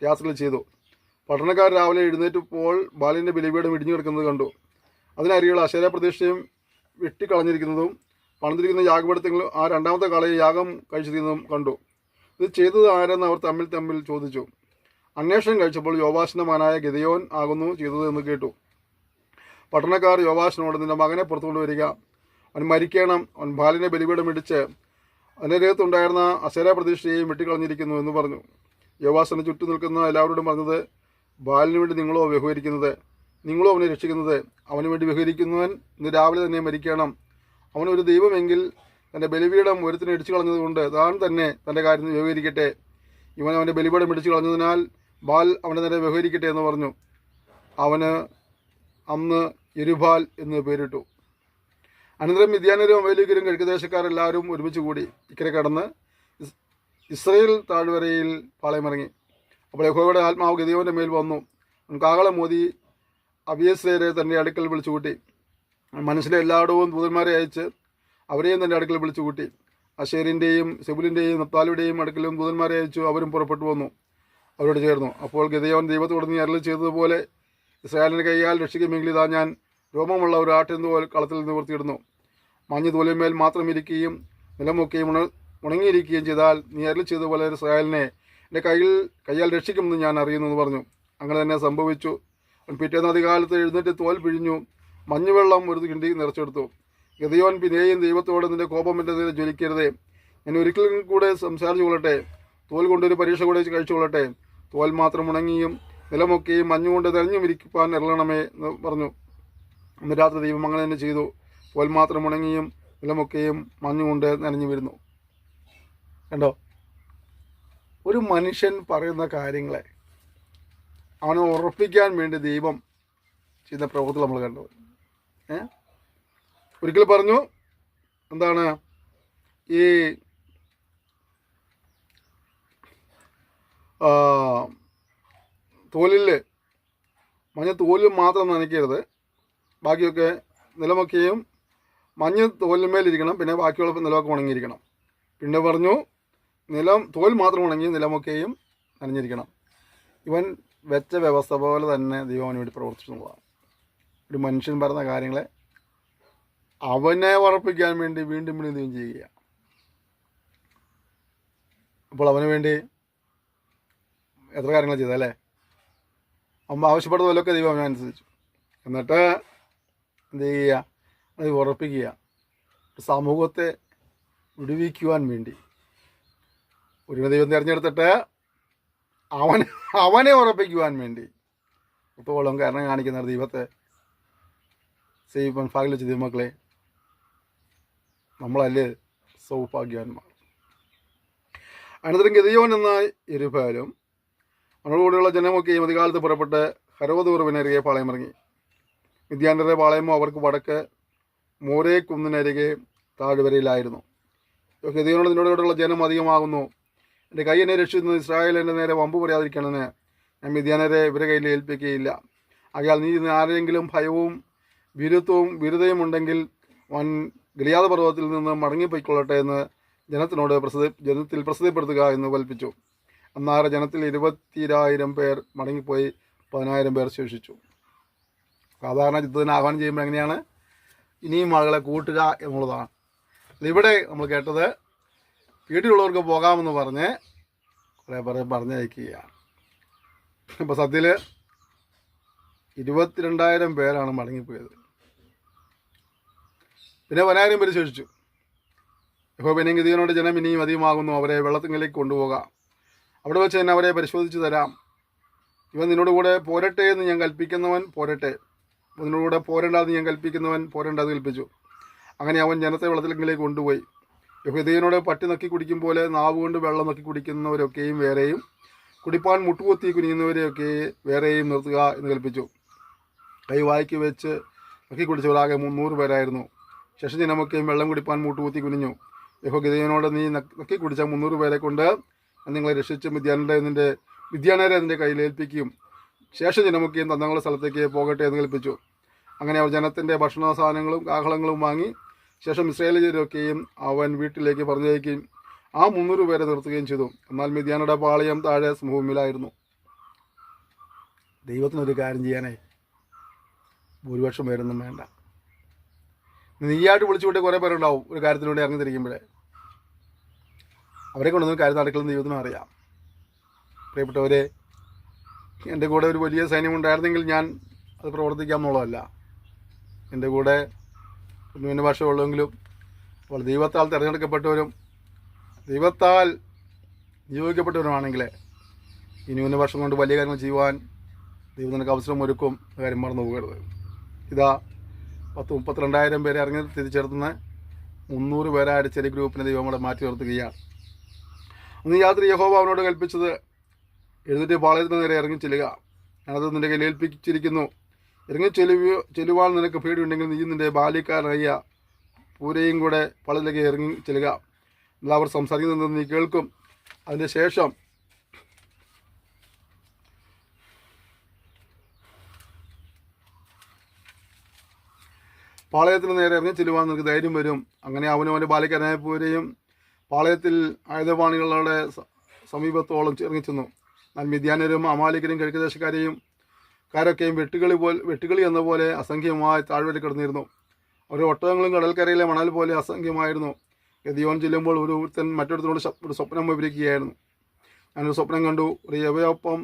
രാത്രിയിൽ ചെയ്തു. പട്ടണക്കാർ രാവിലെ എഴുന്നേറ്റപ്പോൾ ബാലിൻ്റെ ബലിപീഠം ഇടിഞ്ഞു കിടക്കുന്നത് കണ്ടു. അതിനരികിൽ അശേര പ്രതിഷ്ഠയും വെട്ടിക്കളഞ്ഞിരിക്കുന്നതും പണിതിരിക്കുന്ന യാഗപീഠത്തിലും ആ രണ്ടാമത്തെ കാളയെ യാഗം കഴിച്ചിരിക്കുന്നതും കണ്ടു. ഇത് ചെയ്തത് ആരെന്ന് അവർ തമ്മിൽ ചോദിച്ചു. അന്വേഷണം കഴിച്ചപ്പോൾ യോവാശിൻ്റെ മകനായ ഗിദെയോൻ ആകുന്നു ചെയ്തത് എന്ന് കേട്ടു. പട്ടണക്കാർ യോവാശിനോട്, നിന്റെ മകനെ പുറത്തു കൊണ്ടുവരിക, അവൻ മരിക്കണം, അവൻ ബാലിൻ്റെ ബലിപീഠം ഇടിച്ച് അതിൻ്റെ രേഖത്തുണ്ടായിരുന്ന അശേര പ്രതിഷ്ഠയെയും വെട്ടിക്കളഞ്ഞിരിക്കുന്നു എന്ന് പറഞ്ഞു. യോവാശിന് ചുറ്റും നിൽക്കുന്ന എല്ലാവരോടും പറഞ്ഞത്, ബാലിന് വേണ്ടി നിങ്ങളോ വ്യവഹരിക്കുന്നത്, നിങ്ങളോ അവനെ രക്ഷിക്കുന്നത്? അവന് വേണ്ടി വ്യവഹരിക്കുന്നവൻ ഇന്ന് രാവിലെ തന്നെ മരിക്കണം. അവനൊരു ദൈവമെങ്കിൽ തൻ്റെ ബലിപീഠം ഒരുത്തിന് ഇടിച്ചു കളഞ്ഞതുകൊണ്ട് താൻ തന്നെ തൻ്റെ കാര്യം വ്യവഹരിക്കട്ടെ. ഇവൻ അവൻ്റെ ബലിപീഠം ഇടിച്ചു കളഞ്ഞതിനാൽ ബാൽ അവനെ തന്നെ വ്യവഹരിക്കട്ടെ എന്ന് പറഞ്ഞു. അവന് അന്ന് യെരുബാൽ എന്ന് പേരിട്ടു. അനന്തരം മിദ്യാന്യരും അമലേക്യരും കിഴക്കുദേശക്കാരെല്ലാവരും ഒരുമിച്ച് കൂടി ഇക്കരെ കടന്ന് ഇസ്രയേൽ താഴ്വരയിൽ പാളയമിറങ്ങി. അപ്പോൾ യഹോവയുടെ ആത്മാവ് ഗിദെയോന്റെ മേൽ വന്നു. കാഹളം മോദി അബിയേസ്രയെ തൻ്റെ അടുക്കൽ വിളിച്ചു കൂട്ടി. മനസ്സിലെ എല്ലായിടവും ദൂതന്മാരെ അയച്ച് അവരെയും തൻ്റെ അടുക്കൽ വിളിച്ചു കൂട്ടി. അശേരിൻ്റെയും സെബുലിൻ്റെയും നപ്താലിയുടെയും അടുക്കലും ദൂതന്മാരെ അയച്ചു. അവരും പുറപ്പെട്ടു വന്നു, അവരോട് ചേർന്നു. അപ്പോൾ ഗിദെയോൻ ദൈവത്തോട് നീ അരുളി ചെയ്തതുപോലെ ഇസ്രായേലിൻ്റെ കൈയാൽ രക്ഷിക്കുമെങ്കിൽ ഇതാ ഞാൻ രോമമുള്ള ഒരു ആട്ടിൻതോൽ കളത്തിൽ നിവർത്തിയിടുന്നു. മഞ്ഞ് തോലിന്മേൽ മാത്രം ഇരിക്കുകയും നിലമൊക്കെയും ഉണങ്ങിയിരിക്കുകയും ചെയ്താൽ നീ അരുളി ചെയ്തതുപോലെ ഇസ്രായേലിനെ എൻ്റെ കൈയാൽ രക്ഷിക്കുമെന്ന് ഞാൻ അറിയുന്നു എന്ന് പറഞ്ഞു. അങ്ങനെ തന്നെ സംഭവിച്ചു. പിറ്റേന്ന് അധികാലത്ത് എഴുന്നേറ്റ് തോൽ പിഴിഞ്ഞു മഞ്ഞുവെള്ളം ഒരു കിണ്ടി നിറച്ചെടുത്തു. ഗിദെയോൻ പിന്നെയും ദൈവത്തോട്, നിന്റെ കോപം എൻ്റെ നേരെ ജ്വലിക്കരുതേ, ഞാൻ ഒരിക്കലും കൂടെ സംസാരിച്ചു കൊള്ളട്ടെ, തോൽ കൊണ്ടൊരു പരീക്ഷ കൂടെ കഴിച്ചു കൊള്ളട്ടെ. തോൽ മാത്രം ഉണങ്ങിയും നിലമൊക്കെയും മഞ്ഞുകൊണ്ട് തെരഞ്ഞു ഇരിക്കാൻ ഇറങ്ങണമേ എന്ന് പറഞ്ഞു. അന്ന് രാത്രി ദൈവം അങ്ങനെ തന്നെ ചെയ്തു. തോൽ മാത്രം ഉണങ്ങിയും നിലമൊക്കെയും മഞ്ഞുകൊണ്ട് നനഞ്ഞു വരുന്നു. കണ്ടോ, ഒരു മനുഷ്യൻ പറയുന്ന കാര്യങ്ങളെ അവനെ ഉറപ്പിക്കാൻ വേണ്ടി ദൈവം ചെയ്യുന്ന പ്രവൃത്തി നമ്മൾ കണ്ടത്. ഒരിക്കൽ പറഞ്ഞു, എന്താണ് ഈ തോലിൽ മഞ്ഞ തോലിൽ മാത്രം നനയ്ക്കരുത്, ബാക്കിയൊക്കെ നിലമൊക്കെയും മഞ്ഞ് തോലിന്മേലിരിക്കണം, പിന്നെ ബാക്കിയുള്ള നിലമൊക്കെ ഉണങ്ങിയിരിക്കണം. പിന്നെ പറഞ്ഞു തോൽ മാത്രം ഉണങ്ങി നിലമൊക്കെയും നനഞ്ഞിരിക്കണം. ഇവൻ വെച്ച വ്യവസ്ഥ പോലെ തന്നെ ദൈവം അവന് വേണ്ടി പ്രവർത്തിച്ചതാണ്. ഒരു മനുഷ്യൻ പറഞ്ഞ കാര്യങ്ങളെ അവനെ ഉറപ്പിക്കാൻ വേണ്ടി വീണ്ടും വീണ്ടും ദൈവം ചെയ്യുക. അപ്പോൾ അവന് വേണ്ടി എത്ര കാര്യങ്ങൾ ചെയ്തല്ലേ, അമ്മ ആവശ്യപ്പെടുന്ന പോലൊക്കെ ദൈവം അവനനുസരിച്ചു. എന്നിട്ട് എന്ത് ചെയ്യുക, അത് ഉറപ്പിക്കുക. സമൂഹത്തെ വിടുവിക്കുവാൻ വേണ്ടി ഒരു ദൈവം തിരഞ്ഞെടുത്തിട്ട് അവനെ ഉറപ്പിക്കുവാൻ വേണ്ടി എപ്പോഴും കാരണം കാണിക്കുന്ന ദൈവത്തെ സേവിപ്പാൻ ഭാഗ്യം വെച്ച ദൈവമക്കളെ, നമ്മളല്ലേ സൗഭാഗ്യവാന്മാർ. അനന്തരം ഗിദെയോൻ എന്ന യെരുബാലും അവനോടുകൂടിയുള്ള ജനമൊക്കെയും അധികാലത്ത് പുറപ്പെട്ട് ഹരോദൂറിനരികെ പാളയമിറങ്ങി. മിദ്യാന്യരുടെ പാളയമോ അവർക്ക് വടക്ക് മോരേ കുന്നിനരികെ താഴ്വരയിലായിരുന്നു. ഗിദെയോനോട് നിന്നോടുകൂടെയുള്ള ജനം അധികമാകുന്നു, എൻ്റെ കൈ എന്നെ രക്ഷിക്കുന്നത് ഇസ്രായേൽ എൻ്റെ നേരെ വമ്പ് പറയാതിരിക്കണമെന്ന് ഞാൻ മിദ്യാന്യരെ ഇവരുടെ കയ്യിൽ ഏൽപ്പിക്കുകയില്ല. ആകയാൽ നീ ആരെങ്കിലും ഭയവും വിരുദ്ധയും ഉണ്ടെങ്കിൽ അവൻ ഗിലെയാദ് പർവ്വതത്തിൽ നിന്ന് മടങ്ങിപ്പോയിക്കൊള്ളട്ടെ എന്ന് ജനത്തിൽ പ്രസിദ്ധപ്പെടുത്തുക എന്ന് കൽപ്പിച്ചു. അന്നാറ് ജനത്തിൽ 20,000 പേർ മടങ്ങിപ്പോയി, 10,000 പേർ ശേഷിച്ചു. സാധാരണ യുദ്ധത്തിന് ആഹ്വാനം ചെയ്യുമ്പോൾ എങ്ങനെയാണ്, ഇനിയും ആളുകളെ കൂട്ടുക എന്നുള്ളതാണ്. ഇവിടെ നമ്മൾ കേട്ടത് വീട്ടിലുള്ളവർക്ക് പോകാമെന്ന് പറഞ്ഞ് കുറേ പേരെ പറഞ്ഞയക്കുകയാണ്. ഇപ്പോൾ സത്യത്തിൽ 22,000 പേരാണ് മടങ്ങിപ്പോയത്. പിന്നെ 10,000 പേര് ശേഷിച്ചു. യഹോവ പിന്നെ ഗിദെയോനോട് ജനം ഇനിയും അധികമാകുന്നു, അവരെ വെള്ളത്തിലേക്ക് കൊണ്ടുപോകാം, അവിടെ വെച്ച് തന്നെ അവരെ പരിശോധിച്ച് തരാം. ഇവൻ നിന്നോട് കൂടെ പോരട്ടെ എന്ന് ഞാൻ കൽപ്പിക്കുന്നവൻ പോരട്ടെ, നിന്നോട് കൂടെ പോരണ്ടെന്ന് ഞാൻ കൽപ്പിക്കുന്നവൻ പോരണ്ടെന്ന് കൽപ്പിച്ചു. അങ്ങനെ അവൻ ജനത്തെ വെള്ളത്തിലേക്ക് കൊണ്ടുപോയി. യഹൂദയോടെ പട്ടി നക്കി കുടിക്കും പോലെ നാവ് കൊണ്ട് വെള്ളം നക്കി കുടിക്കുന്നവരൊക്കെയും വേറെയും കുടിപ്പാൻ മുട്ടുകുത്തി കുനിയുന്നവരെയൊക്കെ വേറെയും നിർത്തുക എന്ന് കൽപ്പിച്ചു. കൈ വായ്ക്ക് വെച്ച് നക്കി കുടിച്ചവരാകെ 300 പേരായിരുന്നു. ശേഷം ജനമൊക്കെയും വെള്ളം കുടിപ്പാൻ മുട്ടുകുത്തി കുനിഞ്ഞു. യഹോവ ഗിദെയോനോട്, നീ നക്കി കുടിച്ച 300 പേരെ കൊണ്ട് നിങ്ങളെ രക്ഷിച്ച് മിദ്യാനരെ നിന്റെ കയ്യിൽ ഏൽപ്പിക്കും. ശേഷം ജനമൊക്കെയും തങ്ങളുടെ സ്ഥലത്തേക്ക് പോകട്ടെ എന്ന് കൽപ്പിച്ചു. അങ്ങനെ അവർ ജനത്തിൻ്റെ ഭക്ഷണ സാധനങ്ങളും കാഹളങ്ങളും വാങ്ങി ശേഷം ഇസ്രായേലിയരൊക്കെയും അവൻ വീട്ടിലേക്ക് പറഞ്ഞയക്കുകയും ആ 300 പേരെ നിർത്തുകയും ചെയ്തു. എന്നാൽ മിദ്യാനയുടെ പാളയം താഴെ സമഭൂമിയിലായിരുന്നു. ദൈവത്തിനൊരു കാര്യം ചെയ്യാനേ ഭൂരിപക്ഷം പേരൊന്നും വേണ്ട. നീയായിട്ട് വിളിച്ചു വിട്ട് കുറേ പേരുണ്ടാവും ഒരു കാര്യത്തിലൂടെ ഇറങ്ങി തിരിക്കുമ്പോഴേ. അവരെ കൊണ്ടൊന്നും കാര്യം നടക്കലെന്ന് ദൈവത്തിനും അറിയാം. പ്രിയപ്പെട്ടവരെ, എൻ്റെ കൂടെ ഒരു വലിയ സൈന്യം ഉണ്ടായിരുന്നെങ്കിൽ ഞാൻ അത് പ്രവർത്തിക്കാം എന്നുള്ളതല്ല. എൻ്റെ കൂടെ ന്യൂനഭാഷ ഉള്ളെങ്കിലും അപ്പോൾ ദൈവത്താൽ തിരഞ്ഞെടുക്കപ്പെട്ടവരും ദൈവത്താൽ നിയോഗിക്കപ്പെട്ടവരുമാണെങ്കിൽ ഈ ന്യൂനഭാഷം കൊണ്ട് വലിയ കാര്യങ്ങൾ ചെയ്യുവാൻ ദൈവം നിനക്ക് അവസരം ഒരുക്കും. കാര്യം മറന്നു പോകരുത്. ഇതാ 32,000 പേരെ ഇറങ്ങി തിരിച്ചെടുത്തുന്ന 300 പേരായ ചെറിയ ഗ്രൂപ്പിനെ ദൈവം കൂടെ മാറ്റി നിർത്തുകയാണ്. അന്ന് യാത്ര യഹോവ അവനോട് കൽപ്പിച്ചത്, എഴുന്നേറ്റ് പാളയത്തിന് നേരെ ഇറങ്ങി ചെല്ലുക, ഞാനത് നിൻ്റെ കയ്യിൽ ഏൽപ്പിച്ചിരിക്കുന്നു. ഇറങ്ങി ചെല്ലുവാൻ നിനക്ക് പേടിയുണ്ടെങ്കിൽ നീ നിൻ്റെ ബാല്യക്കാരനായ പൂരയും കൂടെ പാളയത്തിലേക്ക് ഇറങ്ങി ചെല്ലുക. എന്നാൽ അവർ സംസാരിക്കുന്നത് നീ കേൾക്കും. അതിൻ്റെ ശേഷം പാളയത്തിന് നേരെ ഇറങ്ങി ചെല്ലുവാൻ നിനക്ക് ധൈര്യം വരും. അങ്ങനെ അവനും അവൻ്റെ ബാല്യക്കാരനായ പൂരയും പാളയത്തിൽ ആയുധപാണികളുടെ സമീപത്തോളം ഇറങ്ങിച്ചെന്നു. എന്നാൽ മിദ്യാനരും അമാലിക്കരും കിഴക്കുദേശക്കാരെയും കാരൊക്കെയും വെട്ടുകിളി എന്ന പോലെ അസംഖ്യമായി താഴ്വര കിടന്നിരുന്നു. അവരുടെ ഒട്ടകങ്ങളും കടൽക്കരയിലെ മണൽ പോലെ അസംഖ്യമായിരുന്നു. ഗിദെയോൻ ചെല്ലുമ്പോൾ ഒരുത്തൻ മറ്റൊരുത്തനോട് ഒരു സ്വപ്നം വിവരിക്കുകയായിരുന്നു. ഞാനൊരു സ്വപ്നം കണ്ടു. ഒരു യവയൊപ്പം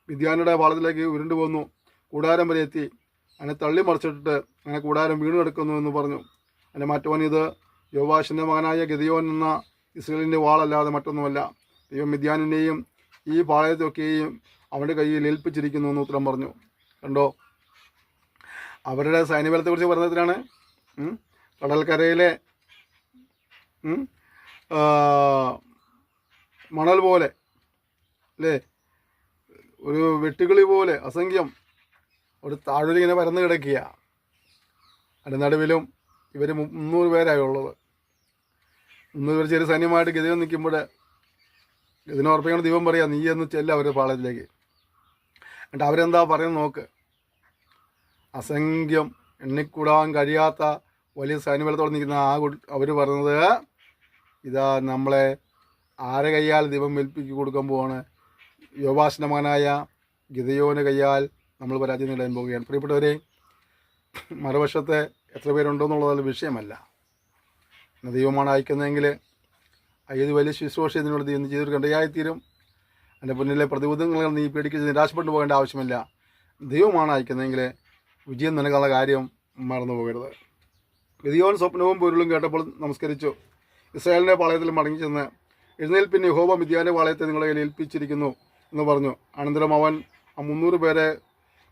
മിദ്യാനയുടെ പാളത്തിലേക്ക് ഉരുണ്ടു വന്നു കൂടാരം വരെ എത്തി. അതിനെ തള്ളി മറിച്ചിട്ടിട്ട് അങ്ങനെ കൂടാരം വീണു കിടക്കുന്നു എന്ന് പറഞ്ഞു. അതിൻ്റെ മറ്റവൻ, ഇത് യോവാശിൻ്റെ മകനായ ഗിദെയോൻ എന്ന ഇസ്രായേലിൻ്റെ വാളല്ലാതെ മറ്റൊന്നുമല്ല. ദൈവം മിദ്യാനിനെയും ഈ പാളയത്തൊക്കെയും അവൻ്റെ കയ്യിൽ ഏൽപ്പിച്ചിരിക്കുന്നു എന്ന് ഉത്തരം പറഞ്ഞു. കണ്ടോ, അവരുടെ സൈന്യബലത്തെക്കുറിച്ച് പറഞ്ഞതിനാണ്. കടൽക്കരയിലെ മണൽ പോലെ അല്ലേ, ഒരു വെട്ടുകിളി പോലെ അസംഖ്യം ഒരു താഴ്വര ഇങ്ങനെ പരന്ന് കിടക്കുക. അതിൻ്റെ നടുവിലും ഇവർ 300 പേരായുള്ളത്. 300 പേര് ചെറിയ സൈന്യമായിട്ട് ഗിദെയോൻ നിൽക്കുമ്പോൾ ഇതിനെ ഉറപ്പിക്കണം. ദൈവം പറയാം, നീ എന്ന് ചെല്ല അവരുടെ പാളയത്തിലേക്ക്. എന്നിട്ട് അവരെന്താ പറയുന്നത് നോക്ക്. അസംഖ്യം എണ്ണിക്കൂടാൻ കഴിയാത്ത വലിയ സൈന്യബലത്തോടെ നിൽക്കുന്ന അവർ പറയുന്നത്, ഇതാ നമ്മളെ ആരെ കയ്യാൽ ദൈവം ഏൽപ്പിക്ക് കൊടുക്കാൻ പോവാണ്. യോവാശിൻ്റെ മകനായ ഗിദെയോൻ്റെ കയ്യാൽ നമ്മൾ പരാജയം നേടാൻ പോവുകയാണ്. പ്രിയപ്പെട്ടവരെ, മറുവശത്തെ എത്ര പേരുണ്ടോയെന്നുള്ളത് വിഷയമല്ല. ദൈവമാണ് അയക്കുന്നതെങ്കിൽ ഏത് വലിയ ശുശ്രൂഷ ഇതിനോട് ദൈവം ചെയ്തൊരു കണ്ടയായിത്തീരും. എൻ്റെ മുന്നിലെ പ്രതിബന്ധങ്ങൾ നീ പേടിച്ച് നിരാശപ്പെട്ടു പോകേണ്ട ആവശ്യമില്ല. ദൈവമാണ് അയക്കുന്നതെങ്കിൽ വിജയം നൽകാനുള്ള കാര്യം മറന്നു പോകരുത്. ഗിദെയോൻ സ്വപ്നവും പൊരുളും കേട്ടപ്പോൾ നമസ്കരിച്ചു. ഇസ്രായേലിൻ്റെ പാളയത്തിൽ മടങ്ങി ചെന്ന്, എഴുന്നേൽപ്പിൻ, യഹോവ മിദ്യാന്റെ പാളയത്തെ നിങ്ങളെ കയ്യിൽ ഏൽപ്പിച്ചിരിക്കുന്നു എന്ന് പറഞ്ഞു. അനന്തരം അവൻ ആ 300 പേരെ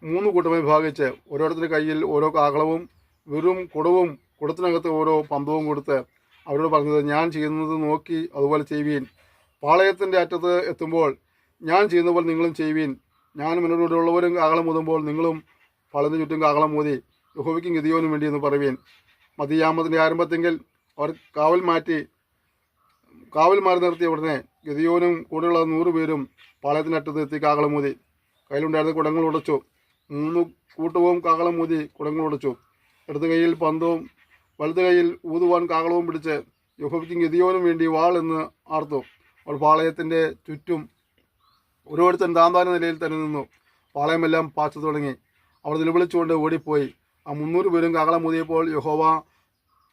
3 കൂട്ടമായി വിഭാഗിച്ച് ഓരോരുത്തരുടെ കയ്യിൽ ഓരോ കാഹളവും വെറും കുടവും കുടത്തിനകത്ത് ഓരോ പന്തവും കൊടുത്ത് അവരോട് പറഞ്ഞത്, ഞാൻ ചെയ്യുന്നത് നോക്കി അതുപോലെ ചെയ്യുവീൻ. പാളയത്തിൻ്റെ അറ്റത്ത് എത്തുമ്പോൾ ഞാൻ ചെയ്യുന്ന പോലെ നിങ്ങളും ചെയ്യുവീൻ. ഞാനും എന്നോട് ഉള്ളവരും കാഹളം ഊതുമ്പോൾ നിങ്ങളും പാളയത്തിന് ചുറ്റും കാഹളം ഊതി യഹോവയ്ക്കും ഗിദെയോനും വേണ്ടി എന്ന് പറയുവീൻ. മധ്യയാമത്തിൻ്റെ ആരംഭത്തെങ്കിൽ അവർ കാവൽ മാറി നിർത്തിയ ഉടനെ ഗിദെയോനും കൂടെയുള്ള 100 പേരും പാളയത്തിൻ്റെ അറ്റത്ത് എത്തി കാഹളം ഊതി. കയ്യിലുണ്ടായിരുന്ന കുടങ്ങൾ ഉടച്ചു. 3 കൂട്ടവും കാഹളം ഊതി കുടങ്ങൾ ഉടച്ചു. ഇടത് കൈയിൽ പന്തവും വലത് കൈയിൽ ഊതുവാൻ കാഹളവും പിടിച്ച് യഹോവയ്ക്കും ഗിദെയോനും വേണ്ടി വാൾ എന്ന് ആർത്തു. അവർ പാളയത്തിൻ്റെ ചുറ്റും ഓരോരുത്തൻ താന്താന നിലയിൽ തന്നെ നിന്നു. പാളയമെല്ലാം പാച്ചു തുടങ്ങി. അവർ നിലവിളിച്ചുകൊണ്ട് ഓടിപ്പോയി. ആ 300 പേരും കാഹളം ഊതിയപ്പോൾ യഹോവ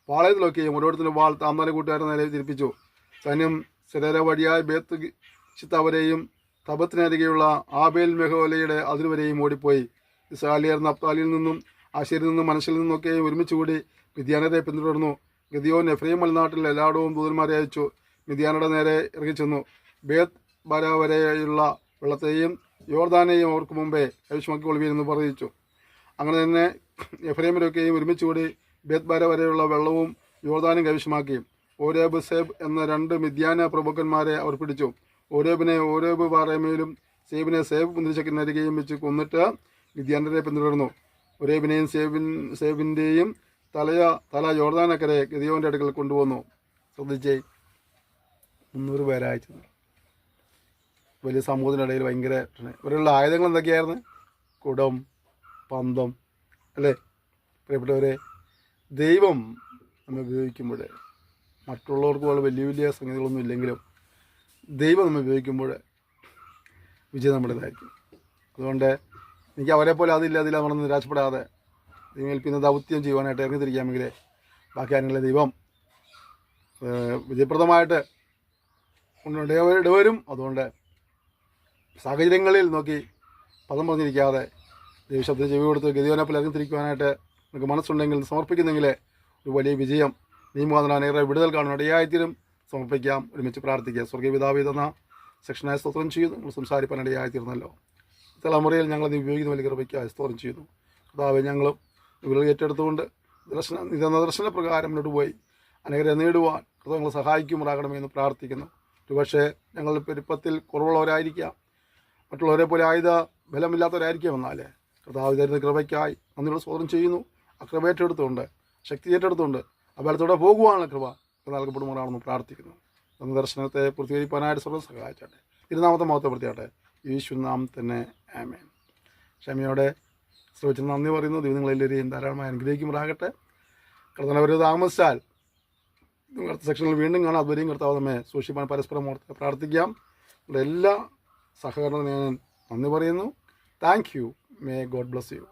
പാളയത്തിലൊക്കെയും ഓരോരുത്തരും വാൾ താന്താന കൂട്ടുകാരുടെ നിലയിൽ തിരിപ്പിച്ചു. സൈന്യം സെരേര വഴിയായി ബേത്ത് ശിത്താവരെയും തബത്തിനരികെയുള്ള ആബേൽ മെഹോലയുടെ അതിർവരെയും ഓടിപ്പോയി. ഇസ്രായേലിയർ നഫ്താലിയിൽ നിന്നും ആശേരിൽ നിന്നും മനസ്സിൽ നിന്നൊക്കെ ഒരുമിച്ച് കൂടി മിദ്യാനരെ പിന്തുടർന്നു. ഗിദെയോൻ എഫ്രൈം മലനാട്ടിൽ എല്ലായിടവും ദൂതന്മാരെ അയച്ചു. മിദ്യാനയുടെ നേരെ ഇറങ്ങിച്ചെന്നു. ബേത്ത് ബര വരെയുള്ള വെള്ളത്തെയും യോർദാനെയും അവർക്ക് മുമ്പേ കൈവശമാക്കിക്കൊള്ളുവീരെന്ന് പറയിച്ചു. അങ്ങനെ തന്നെ എഫ്രൈമിലൊക്കെയും ഒരുമിച്ച് കൂടി ബേത്ത് ബര വരെയുള്ള വെള്ളവും യോർദാനും കൈവശമാക്കി. ഓരേബ് സേബ് എന്ന 2 മിദ്യാന പ്രഭുക്കന്മാരെ അവർ പിടിച്ചു. ഓരേബിനെ ഓരേബ് പാറയമേലും സേബിനെ സേബ് മുന്തിരിച്ചക്കിനരികെയും വെച്ച് കൊന്നിട്ട് മിദ്യാനരെ പിന്തുടർന്നു. ഒരേബിനെയും സേബിൻ്റെയും തല യോർദാനക്കരെ ഗിദെയോന്റെ അടുക്കൽ കൊണ്ടുവന്നു. ശ്രദ്ധിച്ചേ, 300 പേരയച്ചു. വലിയ സമൂഹത്തിനിടയിൽ ഭയങ്കര ഇവരുള്ള ആയുധങ്ങൾ എന്തൊക്കെയായിരുന്നു? കുടം, പന്തം, അല്ലേ? പ്രിയപ്പെട്ടവരെ, ദൈവം നമ്മൾ ഉപയോഗിക്കുമ്പോൾ മറ്റുള്ളവർക്ക് പോലെ വലിയ വലിയ സംഗതികളൊന്നും ഇല്ലെങ്കിലും ദൈവം നമ്മൾ ഉപയോഗിക്കുമ്പോൾ വിജയം നമ്മുടേതായിരിക്കും. അതുകൊണ്ട് എനിക്ക് അവരെ പോലെ അതില്ല നമ്മളൊന്നും നിരാശപ്പെടാതെ ദൈവം ഏൽപ്പിക്കുന്ന ദൗത്യം ചെയ്യുവാനായിട്ട് ഇറങ്ങിത്തിരിക്കാമെങ്കിൽ ബാക്കി കാര്യങ്ങളെ ദൈവം വിജയപ്രദമായിട്ട് ഇടവരും. അതുകൊണ്ട് സാഹചര്യങ്ങളിൽ നോക്കി പദം പറഞ്ഞിരിക്കാതെ ദൈവശബ്ദം ചെവി കൊടുത്ത് ഗതിയോനെപ്പോലെ ഇറങ്ങിത്തിരിക്കുവാനായിട്ട് നിങ്ങൾക്ക് മനസ്സുണ്ടെങ്കിൽ സമർപ്പിക്കുന്നെങ്കിൽ ഒരു വലിയ വിജയം നീമുഖാന്തരേറെ വിടുതൽ കാണുന്ന ഇടയായിത്തീരും. സമർപ്പിക്കാം, ഒരുമിച്ച് പ്രാർത്ഥിക്കുക. സ്വർഗീയ പിതാവേ തന്ന സെക്ഷനായ സ്തോത്രം ചെയ്യുന്നു. നമ്മൾ സംസാരിപ്പാൻ ഇടയായിത്തീർന്നല്ലോ. തലമുറയിൽ ഞങ്ങളത് ഉപയോഗിക്കുന്ന വലിയ കൃപയ്ക്കായി സ്തോത്രം ചെയ്യുന്നു. കർത്താവേ, ഞങ്ങളും ഇവരെ ഏറ്റെടുത്തുകൊണ്ട് ദർശന പ്രകാരം മുന്നോട്ട് പോയി അനേകരെ നേടുവാൻ കർത്താവ് ഞങ്ങളെ സഹായിക്കുമാറാകണമെന്ന് പ്രാർത്ഥിക്കുന്നു. ഒരുപക്ഷെ ഞങ്ങൾ പെരുപ്പത്തിൽ കുറവുള്ളവരായിരിക്കാം, മറ്റുള്ളവരെ പോലെ ആയുധ ബലമില്ലാത്തവരായിരിക്കാം. എന്നാൽ കർത്താവ് തരുന്ന കൃപയ്ക്കായി നന്ദിയോടെ സ്തോത്രം ചെയ്യുന്നു. ആ കൃപ ഏറ്റെടുത്തുകൊണ്ട്, ശക്തി ഏറ്റെടുത്തുകൊണ്ട് ആ ബലത്തോടെ പോകുവാനുള്ള കൃപ നൽകപ്പെടുമാറാണെന്ന് പ്രാർത്ഥിക്കുന്നു. തന്ന ദർശനത്തെ പൂർത്തീകരിക്കാനായിട്ട് സ്വർഗ്ഗം സഹായിച്ചാട്ടെ. തിരുനാമത്തെ മഹത്വപ്പെടുത്തിയാട്ടെ. യേശുനാമം തന്നെ ആമേൻ. ക്ഷമയോടെ ശ്രമിച്ച് നന്ദി പറയുന്നു. ദൈവം നിങ്ങളെല്ലാവരെയും ധാരാളമായി അനുഗ്രഹിക്കുമാറാകട്ടെ. കർത്താവ് താമസിച്ചാൽ അടുത്ത സെക്ഷനിൽ വീണ്ടും കാണാം. അതുവരെയും കർത്താവ് നമ്മെ സൂക്ഷിപ്പാൻ പരസ്പരം ഓർത്ത് പ്രാർത്ഥിക്കാം. നിങ്ങളുടെ എല്ലാ സഹകരണത്തിനും ഞാൻ നന്ദി പറയുന്നു. Thank you. May God bless you.